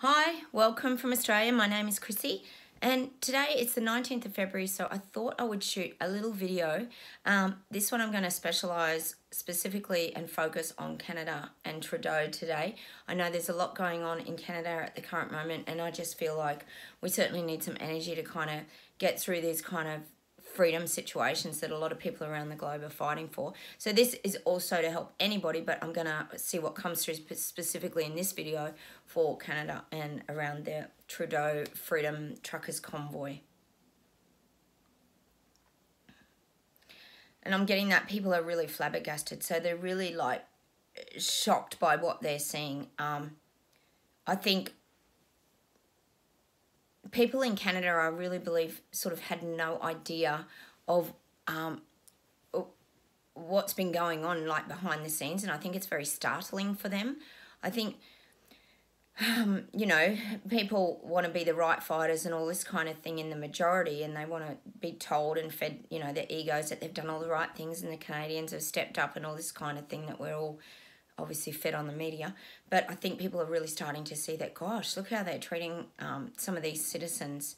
Hi, welcome from Australia. My name is Chrissy and today it's the 19th of February, so I thought I would shoot a little video. This one I'm going to specialise specifically and focus on Canada and Trudeau today. I know there's a lot going on in Canada at the current moment and I just feel like we certainly need some energy to kind of get through these kind of freedom situations that a lot of people around the globe are fighting for. So this is also to help anybody, but I'm going to see what comes through specifically in this video for Canada and around the Trudeau Freedom Truckers Convoy. And I'm getting that people are really flabbergasted. So they're really like shocked by what they're seeing. I think people in Canada, I really believe, sort of had no idea of what's been going on like behind the scenes, and I think it's very startling for them. I think, you know, people want to be the right fighters and all this kind of thing in the majority, and they want to be told and fed, you know, their egos that they've done all the right things and the Canadians have stepped up and all this kind of thing that we're all obviously fed on the media. But I think people are really starting to see that, gosh, look how they're treating some of these citizens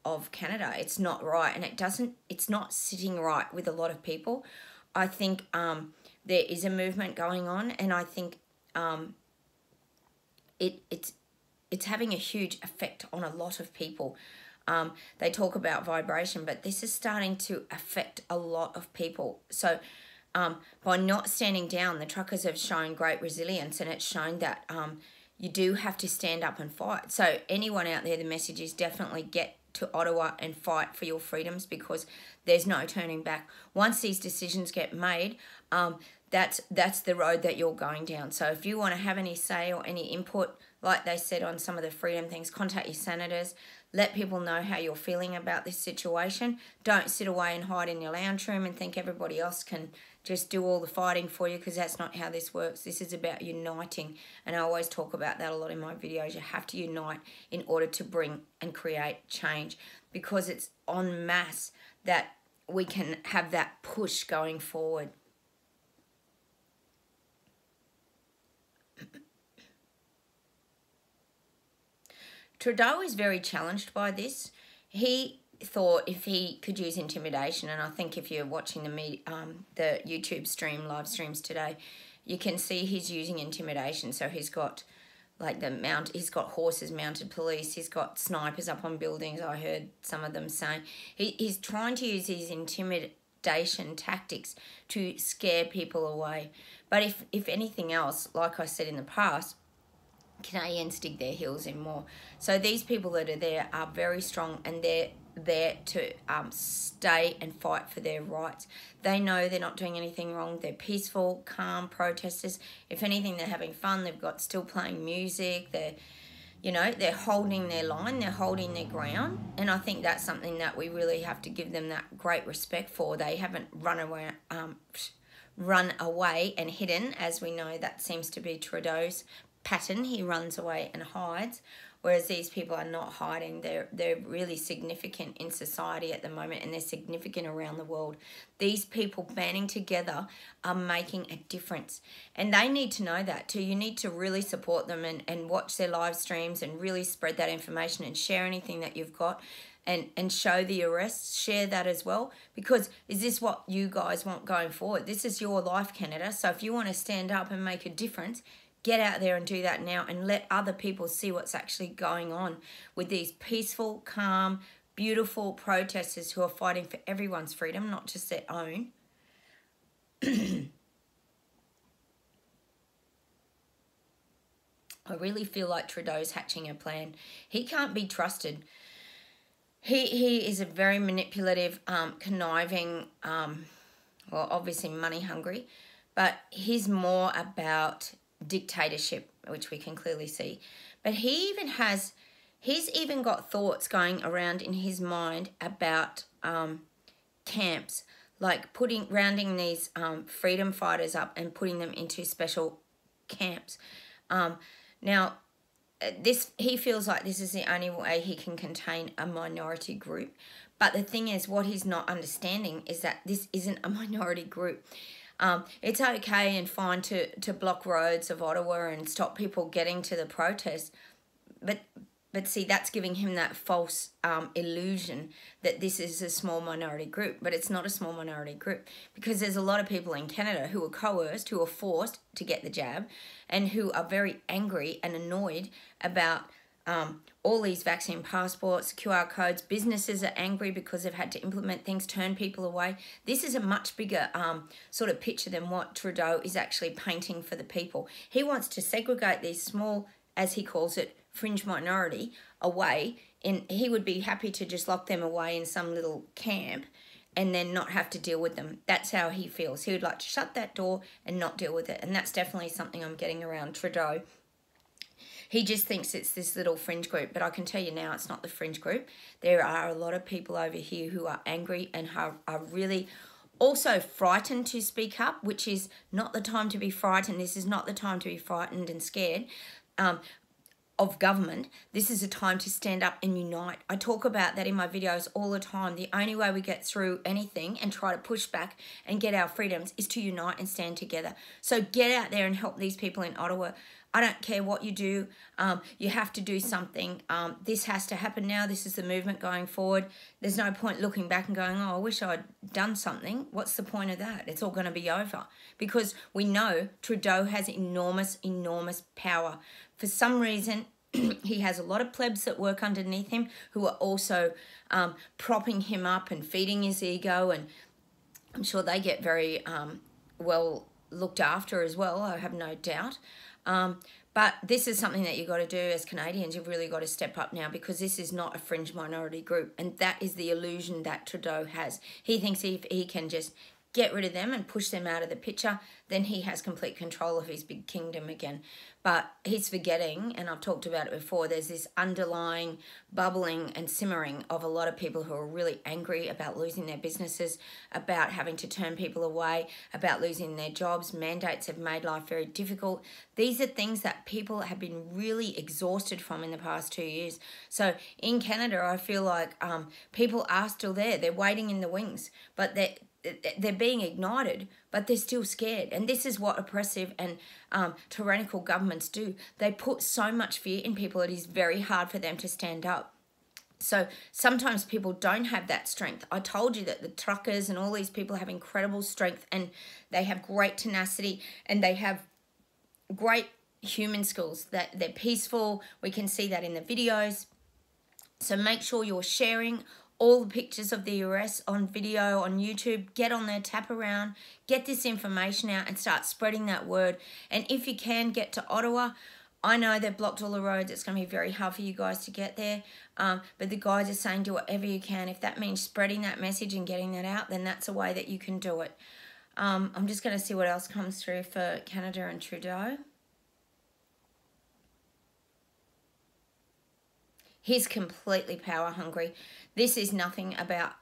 of Canada. It's not right, and it's not sitting right with a lot of people. I think there is a movement going on, and I think it's having a huge effect on a lot of people. They talk about vibration, but this is starting to affect a lot of people. So by not standing down, the truckers have shown great resilience, and it's shown that you do have to stand up and fight. So anyone out there, the message is definitely get to Ottawa and fight for your freedoms, because there's no turning back. Once these decisions get made, that's the road that you're going down. So if you want to have any say or any input, like they said on some of the freedom things, contact your senators. Let people know how you're feeling about this situation. Don't sit away and hide in your lounge room and think everybody else can just do all the fighting for you, because that's not how this works. This is about uniting, and I always talk about that a lot in my videos. You have to unite in order to bring and create change, because it's en masse that we can have that push going forward. Trudeau is very challenged by this. He thought if he could use intimidation, and I think if you're watching the YouTube stream, live streams today, you can see he's using intimidation. So he's got like he's got horses, mounted police, he's got snipers up on buildings. I heard some of them saying he's trying to use these intimidation tactics to scare people away. But if anything else, like I said in the past, Canadians dig their heels in more. So these people that are there are very strong, and they're there to stay and fight for their rights. They know they're not doing anything wrong. They're peaceful, calm protesters. If anything, they're having fun. They've got still playing music. They're holding their line. They're holding their ground. And I think that's something that we really have to give them that great respect for. They haven't run away and hidden, as we know that seems to be Trudeau's pattern. He runs away and hides, whereas these people are not hiding. They're really significant in society at the moment, and they're significant around the world. These people banding together are making a difference, and they need to know that too. You need to really support them and watch their live streams and really spread that information and share anything that you've got, and show the arrests, share that as well, because is this what you guys want going forward? This is your life, Canada. So if you want to stand up and make a difference, get out there and do that now, and let other people see what's actually going on with these peaceful, calm, beautiful protesters who are fighting for everyone's freedom, not just their own. I really feel like Trudeau's hatching a plan. He can't be trusted. He is a very manipulative, conniving, well, obviously money hungry, but he's more about dictatorship, which we can clearly see. But he's even got thoughts going around in his mind about camps, like rounding these freedom fighters up and putting them into special camps. Now, he feels like this is the only way he can contain a minority group. But the thing is, what he's not understanding is that this isn't a minority group. It's okay and fine to block roads of Ottawa and stop people getting to the protest, But see, that's giving him that false illusion that this is a small minority group. But it's not a small minority group, because there's a lot of people in Canada who are coerced, who are forced to get the jab, and who are very angry and annoyed about all these vaccine passports, QR codes. Businesses are angry because they've had to implement things, turn people away. This is a much bigger sort of picture than what Trudeau is actually painting for the people. He wants to segregate these small, as he calls it, fringe minority away, and he would be happy to just lock them away in some little camp and then not have to deal with them. That's how he feels. He would like to shut that door and not deal with it, and that's definitely something I'm getting around Trudeau. He just thinks it's this little fringe group, but I can tell you now it's not the fringe group. There are a lot of people over here who are angry and are really also frightened to speak up, which is not the time to be frightened. This is not the time to be frightened and scared of government. This is a time to stand up and unite. I talk about that in my videos all the time. The only way we get through anything and try to push back and get our freedoms is to unite and stand together. So get out there and help these people in Ottawa. I don't care what you do. You have to do something. This has to happen now. This is the movement going forward. There's no point looking back and going, oh, I wish I'd done something. What's the point of that? It's all going to be over. Because we know Trudeau has enormous, enormous power. For some reason, he has a lot of plebs that work underneath him who are also propping him up and feeding his ego. And I'm sure they get very well looked after as well, I have no doubt. But this is something that you've got to do as Canadians. You've really got to step up now, because this is not a fringe minority group. And that is the illusion that Trudeau has. He thinks if he can just get rid of them and push them out of the picture, then he has complete control of his big kingdom again. But he's forgetting, and I've talked about it before, there's this underlying bubbling and simmering of a lot of people who are really angry about losing their businesses, about having to turn people away, about losing their jobs. Mandates have made life very difficult. These are things that people have been really exhausted from in the past 2 years. So in Canada, I feel like people are still there. They're waiting in the wings, but they're being ignited, but they're still scared. And this is what oppressive and tyrannical governments do. They put so much fear in people, it is very hard for them to stand up. So sometimes people don't have that strength. I told you that the truckers and all these people have incredible strength, and they have great tenacity, and they have great human skills. That they're peaceful. We can see that in the videos. So make sure you're sharing all the pictures of the arrests on video on YouTube. Get on there, tap around, get this information out and start spreading that word. And if you can get to Ottawa, I know they've blocked all the roads. It's going to be very hard for you guys to get there. But the guys are saying do whatever you can. If that means spreading that message and getting that out, then that's a way that you can do it. I'm just going to see what else comes through for Canada and Trudeau. He's completely power hungry. This is nothing about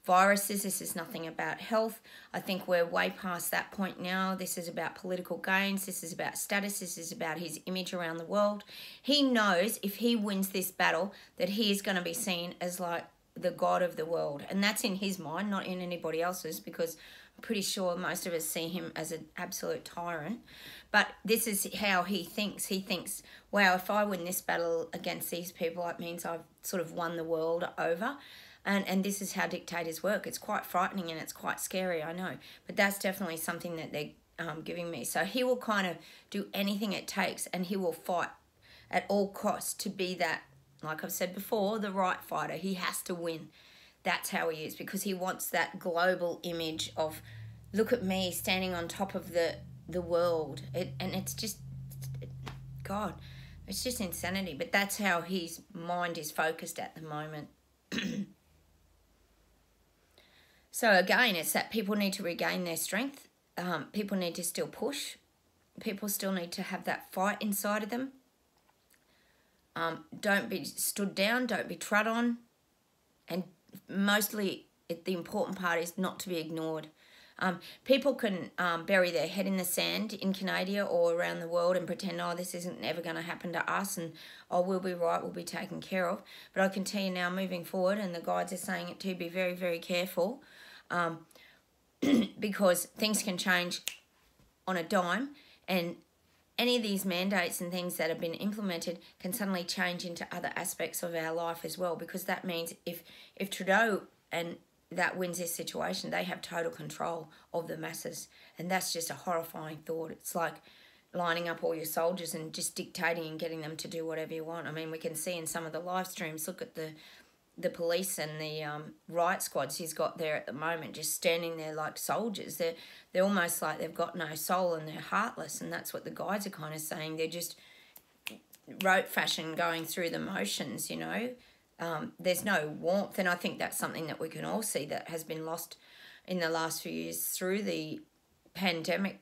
viruses. This is nothing about health. I think we're way past that point now. This is about political gains. This is about status. This is about his image around the world. He knows if he wins this battle that he is going to be seen as like the god of the world. And that's in his mind, not in anybody else's, because I'm pretty sure most of us see him as an absolute tyrant. But this is how he thinks. He thinks, wow, if I win this battle against these people, it means I've sort of won the world over. And this is how dictators work. It's quite frightening and it's quite scary, I know. But that's definitely something that they're giving me. So he will kind of do anything it takes, and he will fight at all costs to be that, like I've said before, the right fighter. He has to win. That's how he is, because he wants that global image of, look at me standing on top of the world. And it's just, God, it's just insanity. But that's how his mind is focused at the moment. So again, it's that people need to regain their strength. People need to still push. People still need to have that fight inside of them. Don't be stood down. Don't be trod on. And mostly, the important part is not to be ignored. People can bury their head in the sand in Canada or around the world and pretend, oh, this isn't ever going to happen to us, and oh, we'll be right, we'll be taken care of. But I can tell you now, moving forward, and the guides are saying it too, be very, very careful, because things can change on a dime, and any of these mandates and things that have been implemented can suddenly change into other aspects of our life as well, because that means if Trudeau and that wins this situation, they have total control of the masses. And that's just a horrifying thought. It's like lining up all your soldiers and just dictating and getting them to do whatever you want. I mean, we can see in some of the live streams, look at the police and the riot squads he's got there at the moment, just standing there like soldiers. They're almost like they've got no soul and they're heartless, and that's what the guides are kind of saying. They're just rote fashion going through the motions, you know. There's no warmth, and I think that's something that we can all see that has been lost in the last few years through the pandemic,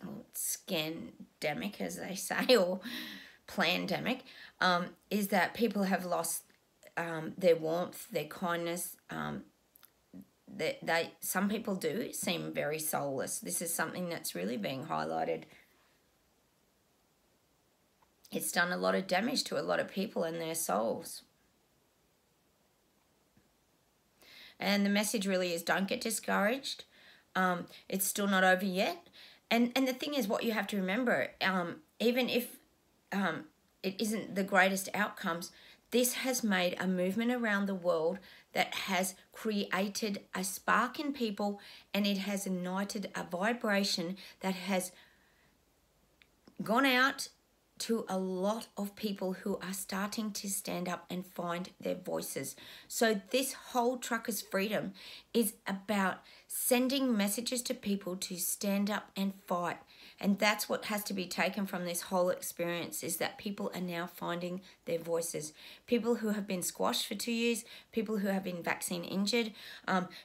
or scandemic as they say, or plandemic, is that people have lost their warmth, their kindness. Some people do seem very soulless. This is something that's really being highlighted. It's done a lot of damage to a lot of people and their souls. And the message really is, don't get discouraged. It's still not over yet. And the thing is, what you have to remember, even if it isn't the greatest outcomes, this has made a movement around the world that has created a spark in people, and it has ignited a vibration that has gone out to a lot of people who are starting to stand up and find their voices. So this whole Truckers Freedom is about sending messages to people to stand up and fight. And that's what has to be taken from this whole experience, is that people are now finding their voices. People who have been squashed for 2 years, people who have been vaccine injured,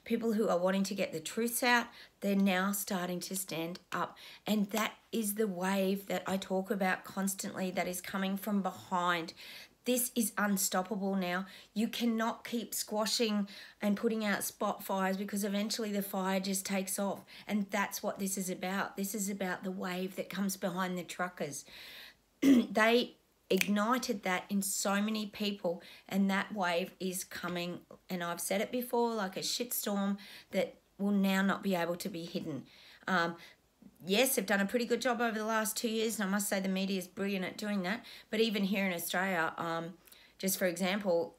people who are wanting to get the truths out, they're now starting to stand up. And that is the wave that I talk about constantly that is coming from behind. This is unstoppable now. You cannot keep squashing and putting out spot fires, because eventually the fire just takes off. And that's what this is about. This is about the wave that comes behind the truckers. They ignited that in so many people, and that wave is coming. And I've said it before, like a shitstorm that will now not be able to be hidden. Yes, they've done a pretty good job over the last 2 years, and I must say the media is brilliant at doing that. But even here in Australia, just for example,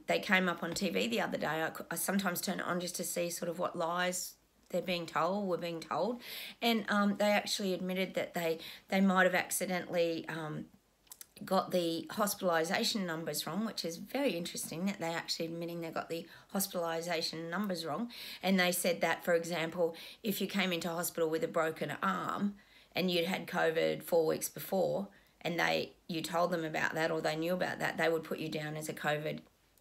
they came up on TV the other day. I sometimes turn it on just to see sort of what lies were being told. And they actually admitted that they might have accidentally got the hospitalisation numbers wrong, which is very interesting that they're actually admitting they got the hospitalisation numbers wrong. And they said that, for example, if you came into hospital with a broken arm and you'd had COVID 4 weeks before, and you told them about that, or they knew about that, they would put you down as a COVID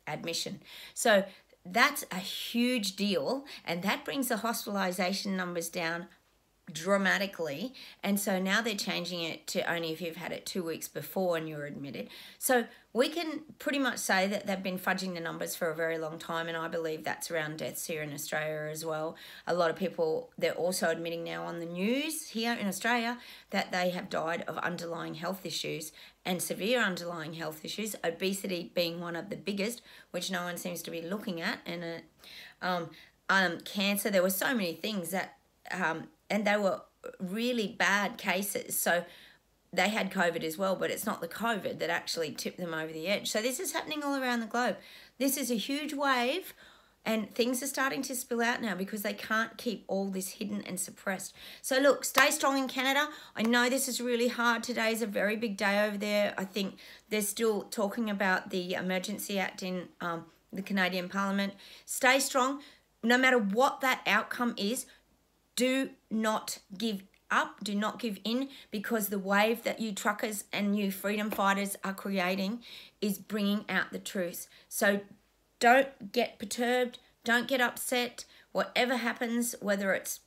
admission. So that's a huge deal, and that brings the hospitalisation numbers down dramatically. And so now they're changing it to only if you've had it 2 weeks before and you're admitted. So we can pretty much say that they've been fudging the numbers for a very long time, and I believe that's around deaths here in Australia as well. A lot of people, they're also admitting now on the news here in Australia that they have died of underlying health issues, and severe underlying health issues, obesity being one of the biggest, which no one seems to be looking at, and cancer. There were so many things that and they were really bad cases. So they had COVID as well, but it's not the COVID that actually tipped them over the edge. So this is happening all around the globe. This is a huge wave, and things are starting to spill out now because they can't keep all this hidden and suppressed. So look, stay strong in Canada. I know this is really hard. Today is a very big day over there. I think they're still talking about the Emergency Act in the Canadian Parliament. Stay strong. No matter what that outcome is, do not give up, do not give in, because the wave that you truckers and you freedom fighters are creating is bringing out the truth. So don't get perturbed, don't get upset. Whatever happens, whether it's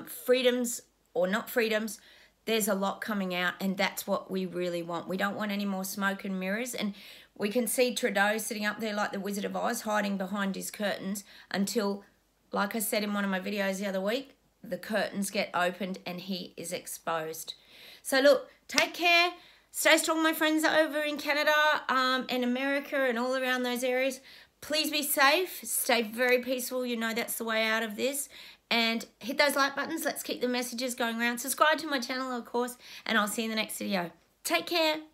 freedoms or not freedoms, there's a lot coming out, and that's what we really want. We don't want any more smoke and mirrors, and we can see Trudeau sitting up there like the Wizard of Oz, hiding behind his curtains until, like I said in one of my videos the other week, the curtains get opened and he is exposed. So look, take care. Stay strong, my friends over in Canada and America and all around those areas. Please be safe. Stay very peaceful. You know that's the way out of this. And hit those like buttons. Let's keep the messages going around. Subscribe to my channel, of course, and I'll see you in the next video. Take care.